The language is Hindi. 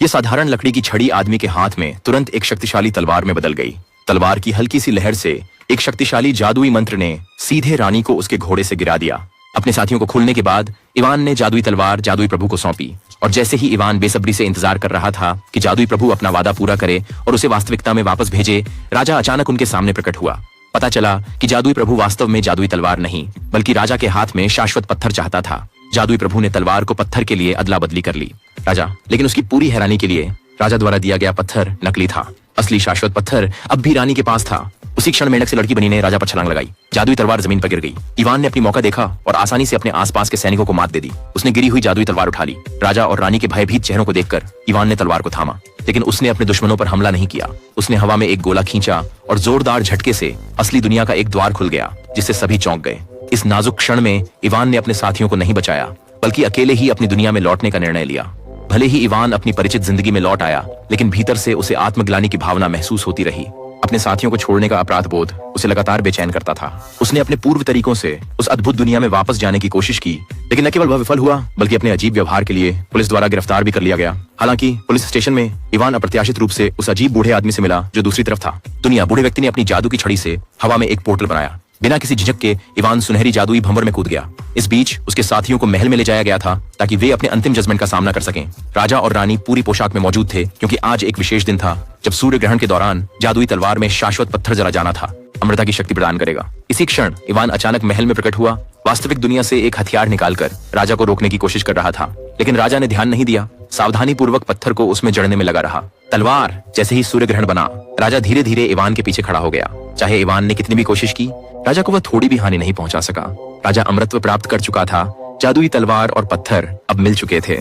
ये साधारण लकड़ी की छड़ी आदमी के हाथ में तुरंत एक शक्तिशाली तलवार में बदल गई। तलवार की हल्की सी लहर से एक शक्तिशाली जादुई मंत्र ने सीधे रानी को उसके घोड़े से गिरा दिया। अपने साथियों को खुलने के बाद इवान ने जादुई तलवार जादुई प्रभु को सौंपी, और जैसे ही इवान बेसब्री से इंतजार कर रहा था कि जादुई प्रभु अपना वादा पूरा करे और उसे वास्तविकता में वापस भेजे, राजा अचानक उनके सामने प्रकट हुआ। पता चला कि जादुई प्रभु वास्तव में जादुई तलवार नहीं, बल्कि राजा के हाथ में शाश्वत पत्थर चाहता था। जादुई प्रभु ने तलवार को पत्थर के लिए अदला बदली कर ली। लेकिन उसकी पूरी हैरानी के लिए राजा द्वारा दिया गया पत्थर नकली था। असली शाश्वत पत्थर अब भी रानी के पास था। उसी क्षण मेंढक से लड़की बनी ने राजा पर छलांग लगाई। जादुई तलवार जमीन पर गिर गई। इवान ने अपनी मौका देखा और आसानी से अपने आसपास के सैनिकों को मात दे दी। उसने गिरी हुई जादुई तलवार उठा ली। राजा और रानी के भयभीत चेहरों को देखकर इवान ने तलवार को थामा, लेकिन उसने अपने दुश्मनों पर हमला नहीं किया। उसने हवा में एक गोला खींचा और जोरदार झटके से असली दुनिया का एक द्वार खुल गया, जिससे सभी चौंक गए। इस नाजुक क्षण में इवान ने अपने साथियों को नहीं बचाया, बल्कि अकेले ही अपनी दुनिया में लौटने का निर्णय लिया। भले ही इवान अपनी परिचित जिंदगी में लौट आया, लेकिन भीतर से उसे आत्मग्लानि की भावना महसूस होती रही। अपने साथियों को छोड़ने का अपराध बोध उसे लगातार बेचैन करता था। उसने अपने पूर्व तरीकों से उस अद्भुत दुनिया में वापस जाने की कोशिश की, लेकिन न केवल वह विफल हुआ, बल्कि अपने अजीब व्यवहार के लिए पुलिस द्वारा गिरफ्तार भी कर लिया गया। हालांकि पुलिस स्टेशन में इवान अप्रत्याशित रूप से उस अजीब बूढ़े आदमी से मिला जो दूसरी तरफ था। बूढ़े व्यक्ति ने अपनी जादू की छड़ी से हवा में एक पोर्टल बनाया। बिना किसी झिझक के इवान सुनहरी जादुई भंवर में कूद गया। इस बीच उसके साथियों को महल में ले जाया गया था ताकि वे अपने अंतिम जजमेंट का सामना कर सकें। राजा और रानी पूरी पोशाक में मौजूद थे, क्योंकि आज एक विशेष दिन था जब सूर्य ग्रहण के दौरान जादुई तलवार में शाश्वत पत्थर जला जाना था। अमृता की शक्ति प्रदान करेगा। इसी क्षण इवान अचानक महल में प्रकट हुआ। वास्तविक दुनिया से एक हथियार निकालकर राजा को रोकने की कोशिश कर रहा था, लेकिन राजा ने ध्यान नहीं दिया। सावधानी पूर्वक पत्थर को उसमें जड़ने में लगा रहा। तलवार जैसे ही सूर्य ग्रहण बना, राजा धीरे धीरे इवान के पीछे खड़ा हो गया। चाहे इवान ने कितनी भी कोशिश की, राजा को वह थोड़ी भी हानि नहीं पहुंचा सका। राजा अमृतत्व प्राप्त कर चुका था। जादुई तलवार और पत्थर अब मिल चुके थे।